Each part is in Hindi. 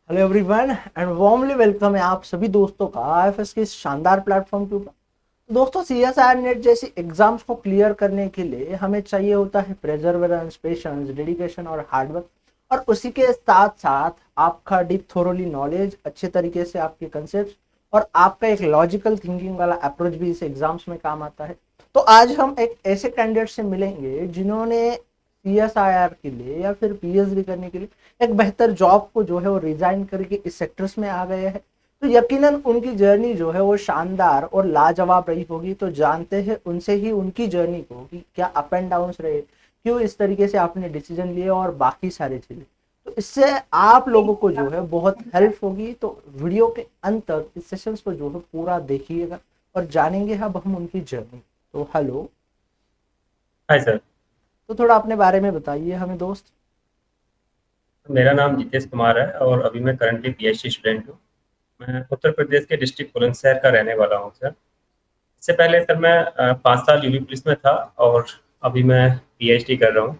Hello everyone and warmly welcome है आप सभी दोस्तों का आईएफएस के इस शानदार प्लेटफॉर्म के ऊपर। दोस्तों, सीएसआईआर नेट जैसी एग्जाम्स को क्लियर करने के लिए हमें चाहिए होता है प्रेजरवेरेंस, पेशेंस, डेडिकेशन और हार्डवर्क। और उसी के साथ साथ आपका डीप थोरोली नॉलेज, अच्छे तरीके से आपके कंसेप्ट और आपका एक लॉजिकल थिंकिंग वाला अप्रोच भी इस एग्जाम्स में काम आता है। तो आज हम एक ऐसे कैंडिडेट से मिलेंगे जिन्होंने सीएसआईआर के लिए या फिर पीएचडी करने के लिए एक बेहतर जॉब को जो है वो रिजाइन करके इस सेक्टर्स में आ गए हैं। तो यकीनन उनकी जर्नी जो है वो शानदार और लाजवाब रही होगी। तो जानते हैं उनसे ही उनकी जर्नी को कि क्या अप एंड डाउन रहे, क्यों इस तरीके से आपने डिसीजन लिए और बाकी सारी चीजें। तो इससे आप लोगों को जो है बहुत हेल्प होगी। तो वीडियो के अंत तक इस सेशंस को जो है पूरा देखिएगा और जानेंगे अब हम उनकी जर्नी। तो हेलो। Hi sir. तो थोड़ा अपने बारे में बताइए हमें दोस्त। मेरा नाम जितेश कुमार है और अभी मैं करंटली पीएचडी स्टूडेंट हूँ। मैं उत्तर प्रदेश के डिस्ट्रिक्ट बुलंदशहर का रहने वाला हूँ सर। इससे पहले सर मैं 5 साल यूपी पुलिस में था और अभी मैं पीएचडी कर रहा हूँ।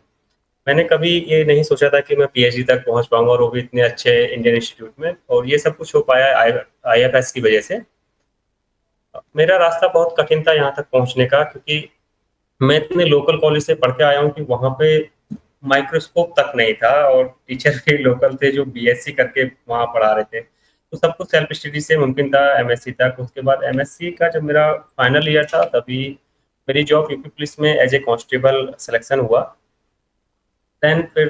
मैंने कभी ये नहीं सोचा था कि मैं पीएचडी तक पहुँच पाऊंगा और वो भी इतने अच्छे इंडियन इंस्टीट्यूट में, और ये सब कुछ हो पाया आईएफएस की वजह से। मेरा रास्ता बहुत कठिन था यहाँ तक पहुँचने का, क्योंकि मैं इतने लोकल कॉलेज से पढ़ के आया हूँ कि वहाँ पे माइक्रोस्कोप तक नहीं था और टीचर भी लोकल थे जो बीएससी करके वहाँ पढ़ा रहे थे। तो सब कुछ सेल्फ स्टडी से मुमकिन था एमएससी तक। उसके बाद एमएससी का जब मेरा फाइनल ईयर था तभी मेरी जॉब यूपी पुलिस में एज ए कांस्टेबल सिलेक्शन हुआ। देन फिर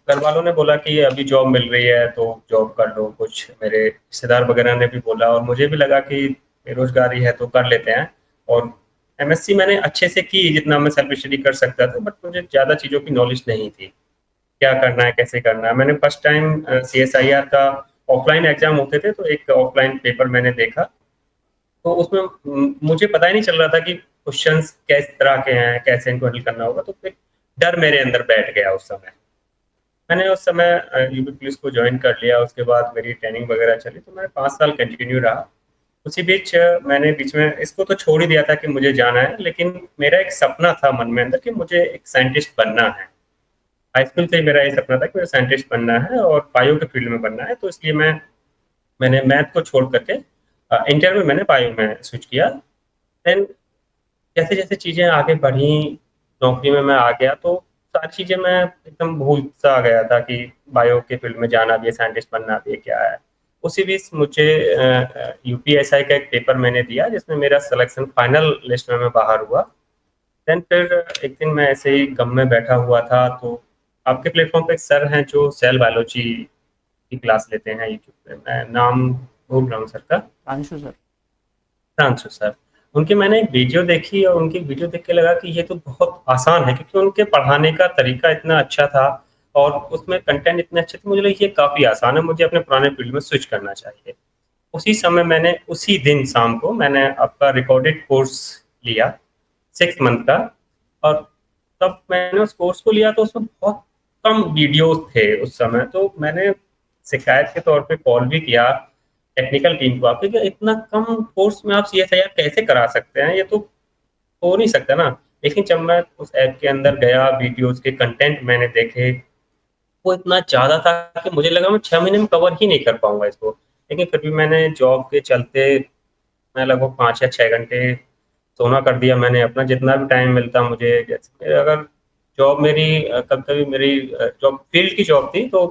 घर वालों ने बोला कि अभी जॉब मिल रही है तो जॉब कर लो। कुछ मेरे रिश्तेदार वगैरह ने भी बोला और मुझे भी लगा कि बेरोजगारी है तो कर लेते हैं। और एमएससी मैंने अच्छे से की जितना मैं सेल्फ स्टडी कर सकता था, बट मुझे ज़्यादा चीज़ों की नॉलेज नहीं थी, क्या करना है कैसे करना है। मैंने फर्स्ट टाइम सीएसआईआर का ऑफलाइन एग्जाम होते थे तो एक ऑफलाइन पेपर मैंने देखा। तो उसमें मुझे पता ही नहीं चल रहा था कि क्वेश्चंस किस तरह के हैं, कैसे इनको हैंडल करना होगा। तो एक डर मेरे अंदर बैठ गया उस समय। मैंने उस समय यूपी पुलिस को ज्वाइन कर लिया। उसके बाद मेरी ट्रेनिंग वगैरह चली तो मैं 5 साल कंटिन्यू रहा। उसी बीच मैंने बीच में इसको तो छोड़ ही दिया था कि मुझे जाना है, लेकिन मेरा एक सपना था मन में अंदर कि मुझे एक साइंटिस्ट बनना है। हाई स्कूल से ही मेरा ये सपना था कि मुझे साइंटिस्ट बनना है और बायो के फील्ड में बनना है। तो इसलिए मैंने मैथ को छोड़ करके इंटर में मैंने बायो में स्विच किया। देन जैसे जैसे चीज़ें आगे बढ़ी, नौकरी में मैं आ गया तो सारी चीज़ें मैं एकदम भूल सा आ गया था कि बायो के फील्ड में जाना भी है, साइंटिस्ट बनना भी है, क्या है। उसी बीच मुझे यूपीएसआई का एक पेपर मैंने दिया जिसमें मेरा सिलेक्शन फाइनल लिस्ट में मैं बाहर हुआ। देन फिर एक दिन मैं ऐसे ही गम में बैठा हुआ था तो आपके प्लेटफॉर्म पे एक सर हैं जो सेल बायोलॉजी की क्लास लेते हैं यूट्यूब पे, मैं नाम भूल रहा हूँ सर का। आंशु सर। प्रांशु सर। उनकी मैंने एक वीडियो देखी और उनकी वीडियो देख के लगा कि ये तो बहुत आसान है, क्योंकि उनके पढ़ाने का तरीका इतना अच्छा था और उसमें कंटेंट इतने अच्छे थे। मुझे लगा ये काफ़ी आसान है, मुझे अपने पुराने फील्ड में स्विच करना चाहिए। उसी समय मैंने उसी दिन शाम को मैंने आपका रिकॉर्डेड कोर्स लिया 6 मंथ का। और तब मैंने उस कोर्स को लिया तो उसमें बहुत कम वीडियोस थे उस समय। तो मैंने शिकायत के तौर पे कॉल भी किया टेक्निकल टीम को आपके कि इतना कम कोर्स में आप सीएसआईआर कैसे करा सकते हैं, ये तो हो नहीं सकता ना। लेकिन जब मैं उस ऐप के अंदर गया, वीडियोस के कंटेंट मैंने देखे, वो इतना ज़्यादा था कि मुझे लगा मैं 6 महीने में कवर ही नहीं कर पाऊंगा इसको। लेकिन फिर भी मैंने जॉब के चलते मैं लगभग 5 या 6 घंटे सोना कर दिया मैंने अपना, जितना भी टाइम मिलता मुझे। जैसे अगर जॉब मेरी कभी कभी मेरी जॉब फील्ड की जॉब थी तो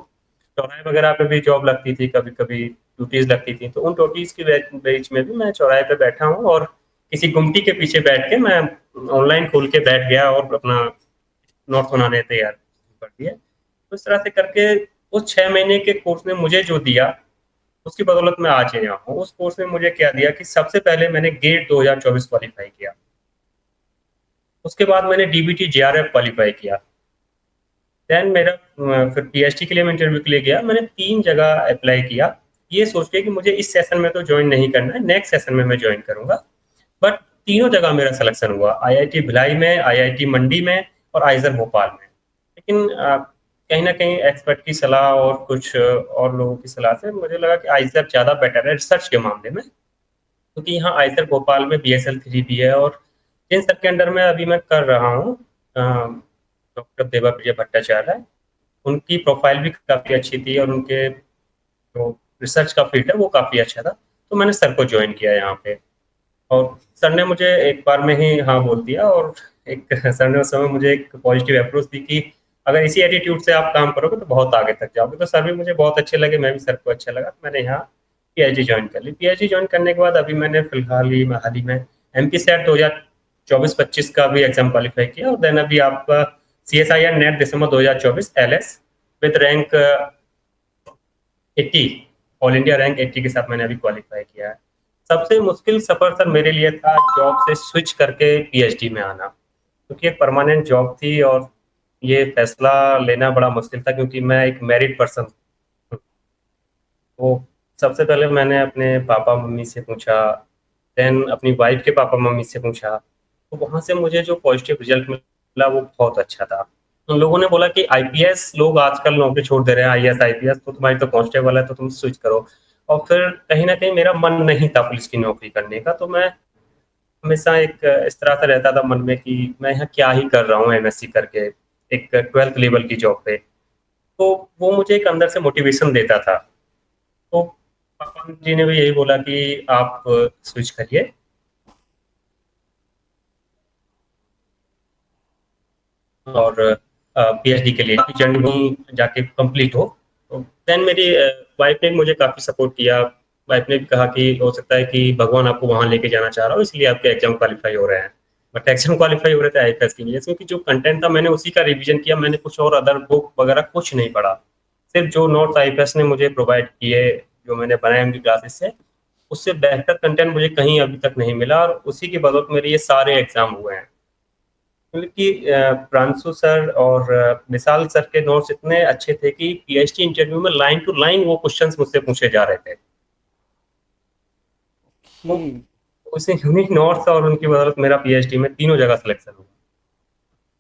चौराहे वगैरह पे भी जॉब लगती थी, कभी कभी ड्यूटीज लगती थी। तो उन ड्यूटीज के बीच में भी मैं चौराहे पे बैठा हूँ और किसी गुमटी के पीछे बैठ के मैं ऑनलाइन खोल के बैठ गया और अपना नोट्स बनाने तैयार कर दिया। तो इस तरह से करके उस 6 महीने के कोर्स ने मुझे जो दिया उसकी बदौलत मैं आज यहाँ हूँ। उस कोर्स ने मुझे क्या दिया कि सबसे पहले मैंने गेट 2024 क्वालिफाई किया। उसके बाद मैंने डीबीटी जेआरएफ क्वालिफाई किया। देन मेरा फिर पीएचडी के लिए मैं इंटरव्यू के लिए गया। मैंने 3 जगह अप्लाई किया, ये सोच के कि मुझे इस सेशन में तो ज्वाइन नहीं करना है, नेक्स्ट सेशन में मैं ज्वाइन करूंगा। बट तीनों जगह मेरा सिलेक्शन हुआ, आईआईटी भिलाई में, आईआईटी मंडी में और आइजर भोपाल में। लेकिन कहीं ना कहीं एक्सपर्ट की सलाह और कुछ और लोगों की सलाह से मुझे लगा कि आइजर ज़्यादा बेटर है रिसर्च के मामले में, क्योंकि यहाँ आइजर भोपाल में BSL-3 भी है। और जिन सर के अंडर में अभी मैं कर रहा हूँ, डॉक्टर देवा प्रिया भट्टाचार्य, उनकी प्रोफाइल भी काफ़ी अच्छी थी और उनके जो रिसर्च का फील्ड है वो काफ़ी अच्छा था, तो मैंने सर को जॉइन किया यहाँ पे। और सर ने मुझे एक बार में ही हाँ बोल दिया, और एक सर ने उस समय मुझे एक पॉजिटिव अप्रोच दी कि अगर इसी एटीट्यूड से आप काम करोगे तो बहुत आगे तक जाओगे। तो सर भी मुझे बहुत अच्छे लगे, मैं भी सर को अच्छा लगा, मैंने यहाँ पीएचडी ज्वाइन कर ली। पीएचडी ज्वाइन करने के बाद अभी मैंने हाल ही में एमपी सेट 2024-25 का भी एग्जाम क्वालिफाई किया, और देन अभी आपका CSIR net December 2024 LS with rank 80, all India rank 80 के साथ मैंने अभी क्वालिफाई किया है। सबसे मुश्किल सफर सर मेरे लिए था जॉब से स्विच करके पीएचडी में आना, क्योंकि एक परमानेंट जॉब थी और ये फैसला लेना बड़ा मुश्किल था, क्योंकि मैं एक मैरिड पर्सन हूँ। तो सबसे पहले मैंने अपने पापा मम्मी से पूछा, देन अपनी वाइफ के पापा मम्मी से पूछा, तो वहाँ से मुझे जो पॉजिटिव रिजल्ट मिला वो बहुत अच्छा था। उन लोगों ने बोला कि आईपीएस लोग आजकल नौकरी छोड़ दे रहे हैं, आईएएस आईपीएस, तो तुम्हारी तो कांस्टेबल है तो तुम स्विच करो। और फिर कहीं ना कहीं मेरा मन नहीं था पुलिस की नौकरी करने का, तो मैं हमेशा एक इस तरह से रहता था मन में कि मैं यहाँ क्या ही कर रहा हूँ एमएससी करके एक 12th लेवल की जॉब पे। तो वो मुझे एक अंदर से मोटिवेशन देता था। तो पापा जी ने भी यही बोला कि आप स्विच करिए और पीएचडी के लिए जर्नी वहीं जाके कंप्लीट हो। तो देन मेरी वाइफ ने मुझे काफ़ी सपोर्ट किया। वाइफ ने भी कहा कि हो सकता है कि भगवान आपको वहाँ लेके जाना चाह रहा हो, इसलिए आपके एग्जाम क्वालिफाई हो रहे हैं। बट एग्जाम क्वालिफाई हो रहे थे आईएफएस के लिए, क्योंकि जो कंटेंट था मैंने उसी का रिवीजन किया, मैंने कुछ और अदर बुक वगैरह कुछ नहीं पढ़ा। सिर्फ जो नोट्स आईएफएस ने मुझे प्रोवाइड किए, जो मैंने बनाए उनकी क्लासेस से, उससे बेहतर कंटेंट मुझे कहीं अभी तक नहीं मिला, और उसी की बदौलत मेरे ये सारे एग्जाम हुए हैं। क्योंकि प्रांशु सर और विशाल सर के नोट्स इतने अच्छे थे कि पीएचडी इंटरव्यू में लाइन टू लाइन वो क्वेश्चंस मुझसे पूछे जा रहे थे। तो कि उसी उन्हीं नोट्स और उनकी बदौलत मेरा पीएचडी में तीनों जगह सिलेक्शन हुआ।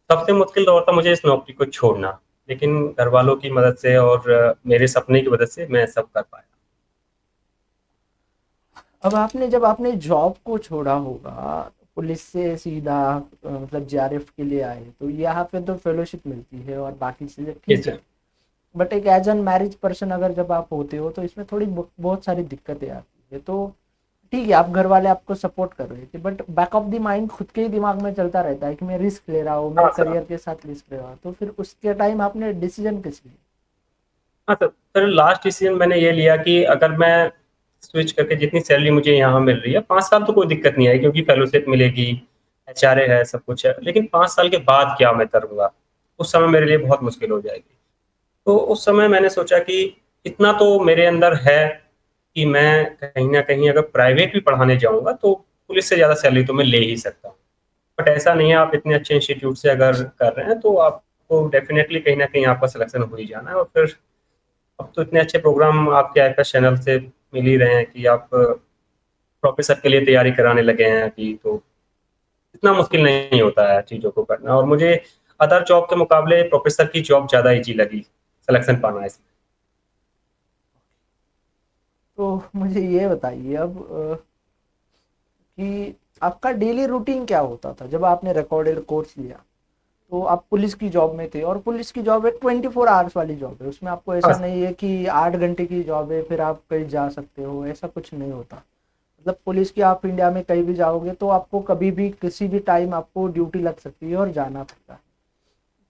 सबसे मुश्किल दौर था मुझे इस नौकरी को छोड़ना, लेकिन घर वालों की मदद से और मेरे सपने की वजह से मैं सब कर पाया। अब आपने जब आपने जॉब को छोड़ा होगा, पुलिस से सीधा मतलब जेआरएफ के लिए आए, तो यहाँ पे तो फेलोशिप मिलती है और बाकी चीज़ें जी ठीक है। सर। बट एक एज एन मैरिज पर्सन अगर जब आप होते हो तो इसमें थोड़ी बहुत सारी दिक्कतें आती है। तो ठीक है, आप घर वाले आपको सपोर्ट कर रहे थे, but back of the mind खुद के ही दिमाग में चलता रहता है कि मैं रिस्क ले रहा हूँ, मेरे हाँ सर। करियर के साथ रिस्क ले रहा हूँ। तो फिर उसके टाइम आपने डिसीजन किस लिए? हाँ सर, फिर लास्ट डिसीजन मैंने ये लिया कि अगर मैं स्विच करके जितनी सैलरी मुझे यहाँ मिल रही है 5 साल तो कोई दिक्कत नहीं आई, क्योंकि फेलोशिप मिलेगी, एचआरए है, सब कुछ है, लेकिन 5 साल के बाद क्या मैं करूँगा, उस समय मेरे लिए बहुत मुश्किल हो जाएगी। तो उस समय मैंने सोचा कि इतना तो मेरे अंदर है कि मैं कहीं ना कहीं अगर प्राइवेट भी पढ़ाने जाऊँगा तो पुलिस से ज़्यादा सैलरी तो मैं ले ही सकता हूँ। बट ऐसा नहीं है, आप इतने अच्छे इंस्टीट्यूट से अगर कर रहे हैं तो आपको डेफिनेटली कहीं ना कहीं आपका सिलेक्शन हो ही जाना है। और फिर अब तो इतने अच्छे प्रोग्राम आपके आईएफएस चैनल से मिल ही रहे हैं कि आप प्रोफेसर के लिए तैयारी कराने लगे हैं अभी, तो इतना मुश्किल नहीं होता है चीज़ों को करना। और मुझे अदर जॉब के मुकाबले प्रोफेसर की जॉब ज़्यादा ईजी लगी सिलेक्शन पाना इसमें। तो मुझे ये बताइए अब कि आपका डेली रूटीन क्या होता था जब आपने रिकॉर्डेड कोर्स लिया? तो आप पुलिस की जॉब में थे, और पुलिस की जॉब एक 24 आवर्स वाली जॉब है, उसमें आपको ऐसा हाँ नहीं है कि 8 घंटे की जॉब है फिर आप कहीं जा सकते हो, ऐसा कुछ नहीं होता। मतलब पुलिस की आप इंडिया में कहीं भी जाओगे तो आपको कभी भी किसी भी टाइम आपको ड्यूटी लग सकती है और जाना पड़ता है।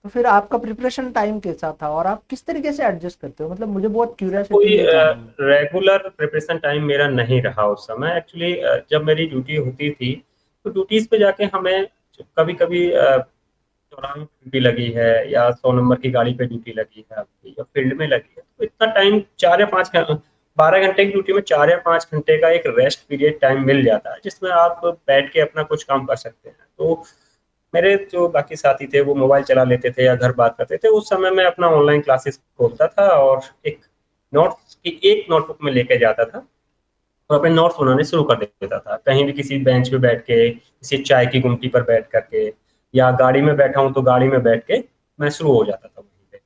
तो फिर आपका प्रिपरेशन टाइम कैसा था और आप किस तरीके से एडजस्ट करते हो? मतलब मुझे बहुत क्यूरियोसिटी कोई ये जानना है। रेगुलर प्रिपरेशन टाइम मेरा नहीं रहा उस समय एक्चुअली। जब मेरी ड्यूटी होती थी तो ड्यूटीज पे जाके हमें कभी कभी चौराहे पे ड्यूटी लगी है या 100 नंबर की गाड़ी पे ड्यूटी लगी है आपकी या फील्ड में लगी है, तो इतना टाइम 4 या 5 12 घंटे की ड्यूटी में 4 या 5 घंटे का एक रेस्ट पीरियड टाइम मिल जाता है, जिसमें आप बैठ के अपना कुछ काम कर सकते हैं। तो मेरे जो बाकी साथी थे वो मोबाइल चला लेते थे या घर बात करते थे, उस समय मैं अपना ऑनलाइन क्लासेस खोलता था और एक नोट्स की एक नोटबुक में लेके जाता था और अपने नोट्स बनाने शुरू कर देता था, कहीं भी किसी बेंच पे बैठ के, किसी चाय की गुमटी पर बैठ करके, या गाड़ी में बैठा हूँ तो गाड़ी में बैठ के मैं शुरू हो जाता था वहीं पे।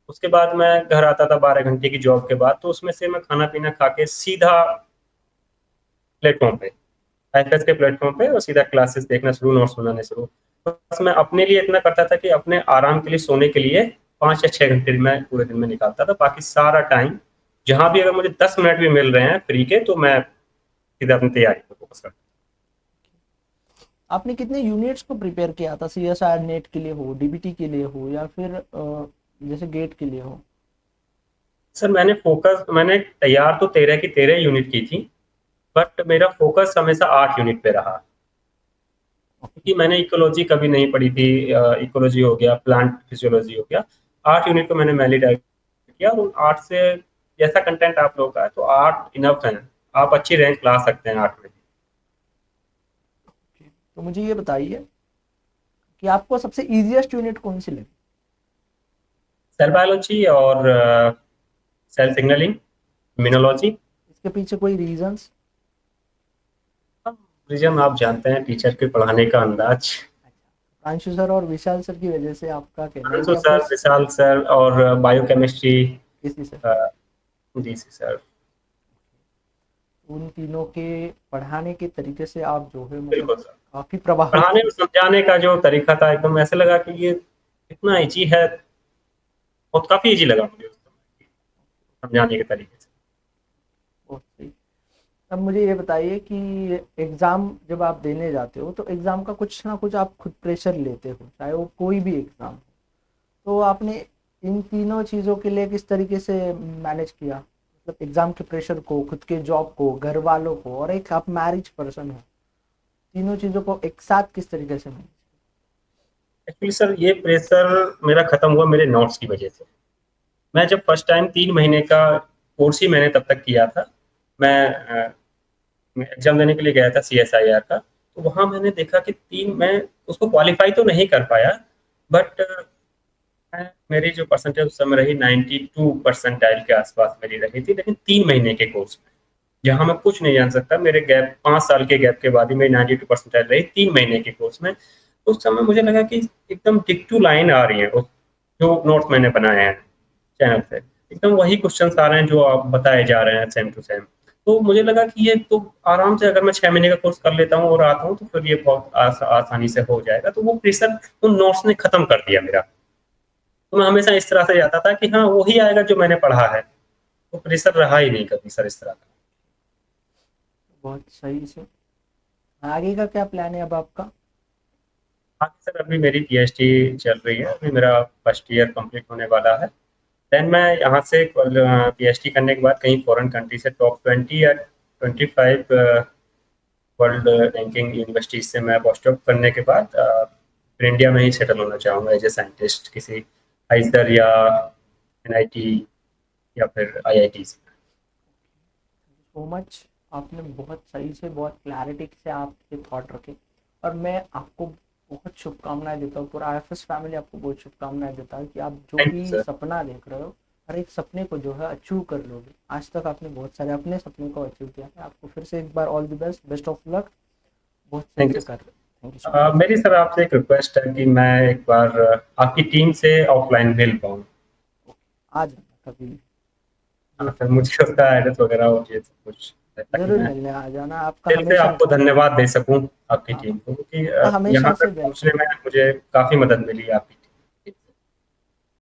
उसके बाद मैं घर आता था 12 घंटे की जॉब के बाद, तो उसमें से मैं खाना पीना खा के सीधा प्लेटफॉर्म पे, आईएफएस के प्लेटफॉर्म पे, और सीधा क्लासेस देखना शुरू, नोट्स बनाने शुरू। बस मैं अपने लिए इतना करता था कि अपने आराम के लिए, सोने के लिए 5 या 6 घंटे मैं पूरे दिन में निकालता था, बाकी सारा टाइम जहाँ भी अगर मुझे 10 मिनट भी मिल रहे हैं फ्री के, तो मैं सीधा अपनी तैयारी पर फोकस करता आपने कितने यूनिट्स को प्रिपेयर किया था, सीएसआर नेट के लिए हो, डीबीटी के लिए हो, या फिर जैसे गेट के लिए हो? हूँ। सर मैंने तैयार तो 13 की 13 यूनिट की थी, बट मेरा फोकस हमेशा 8 यूनिट पे रहा, क्योंकि मैंने इकोलॉजी कभी नहीं पढ़ी थी। इकोलॉजी हो गया, प्लांट फिजियोलॉजी हो गया, 8 यूनिट को मैंने मैंने डाइव किया, और उन 8 से जैसा कंटेंट आप लोगों का है, तो 8 इनफ है। आप अच्छी रैंक ला सकते हैं 8 में। तो मुझे ये बताइए कि आपको सबसे इजीएस्ट यूनिट कौन सी लगी? सेल बायोलॉजी और सेल सिग्नलिंग, इम्यूनोलॉजी। इसके पीछे कोई रीजंस? रीजन आप जानते हैं, टीचर के पढ़ाने का अंदाज। प्रांशु सर और विशाल सर की वजह से आपका कहना है अंशु कि आपको सर, विशाल सर और बायोकेमिस्ट्री किसी से जी सी सर। उन तीनों के पढ़ाने के तरीके से आप जो है मतलब बिल्कुल सर। काफी प्रभावित पढ़ाने हुए? और समझाने का जो तरीका था, एकदम ऐसे लगा कि ये इतना ईजी है, और काफी ईजी लगा मुझे उस समय समझाने के तरीके से। बहुत सही। अब मुझे ये बताइए कि एग्जाम जब आप देने जाते हो तो एग्जाम का कुछ ना कुछ आप खुद प्रेशर लेते हो, चाहे वो कोई भी एग्जाम हो। तो आपने इन तीनों चीज़ों के लिए किस तरीके से मैनेज किया, मतलब एग्जाम के प्रेशर को, खुद के जॉब को, घर वालों को, और एक आप मैरिज पर्सन हो, तीनों चीज़ों को एक साथ किस तरीके से मैनेज? एक्चुअली सर, ये प्रेशर मेरा खत्म हुआ मेरे नोट्स की वजह से। मैं जब फर्स्ट टाइम 3 महीने का कोर्स ही मैंने तब तक किया था। मैं मैं एग्जाम देने के लिए गया था CSIR का, तो वहाँ मैंने देखा कि मैं उसको क्वालिफाई तो नहीं कर पाया, बट मेरी जो परसेंटेज उस समय रही 92 परसेंटाइल के आसपास मेरी रही थी, लेकिन 3 महीने के कोर्स में, जहाँ मैं कुछ नहीं जान सकता, मेरे गैप 5 साल के गैप के बाद ही मेरी 92 परसेंटाइल रही 3 महीने के कोर्स में। तो उस समय मुझे लगा कि एकदम टिक टू लाइन आ रही है, जो नोट्स मैंने बनाए हैं चैनल पे, एकदम वही क्वेश्चंस आ रहे हैं जो आप बताए जा रहे हैं, सेम टू सेम। तो मुझे लगा कि ये तो आराम से अगर मैं 6 महीने का कोर्स कर लेता हूँ और आता हूँ, तो फिर ये बहुत आसानी से हो जाएगा। तो वो प्रेशर उन नोट्स ने खत्म कर दिया मेरा। तो मैं हमेशा इस तरह से जाता था कि हाँ, वही आएगा जो मैंने पढ़ा है। तो प्रेशर रहा ही नहीं कभी सर इस तरह का। बहुत सही से। आगे का क्या प्लान है अब आपका? बाकी सर, अभी मेरी PhD चल रही है, अभी मेरा फर्स्ट ईयर कंप्लीट होने वाला है। देन मैं यहाँ से PhD करने के बाद कहीं फॉरेन कंट्री से टॉप 20 या 25 वर्ल्ड रैंकिंग यूनिवर्सिटीज से मैं पोस्ट डॉक करने के बाद फिर इंडिया में ही सेटल होना चाहूँगा एज ए साइंटिस्ट, किसी आइजर या NIT या फिर IIT से। So much. आपने बहुत सही से, बहुत क्लैरिटी से आपके थॉट रखे, और मैं आपको बहुत शुभकामनाएं देता हूँ, पूरा आईएफएस फैमिली आपको बहुत शुभकामनाएं देता है कि आप जो थैंक यू भी सर। सपना देख रहे हो, हर एक सपने को जो है अचीव कर लोगे। आज तक आपने बहुत सारे अपने सपने को अचीव किया है। आपको फिर से एक बार all the best, best of luck. बहुत सही थैंक यू से कर सर। रहे हो। Thank you so much. मेरी सर आपसे एक रिक्वेस्ट है कि मैं एक बार आपकी टीम से ऑफलाइन मिल पाऊँ। आ जाना कभी भी। हाँ जरूर। सर, मुझे उसका एड्रेस वगैरह और ये सब कुछ, ताकि जरूर मैं मिलने आ जाना, आपका दिल से हमेशा। आपको धन्यवाद दे सकूं, आपकी हाँ, टीम को, क्योंकि आपका हमेशा यहाँ से तक पहुँचने वेलकम। में मुझे काफ़ी मदद मिली आपकी।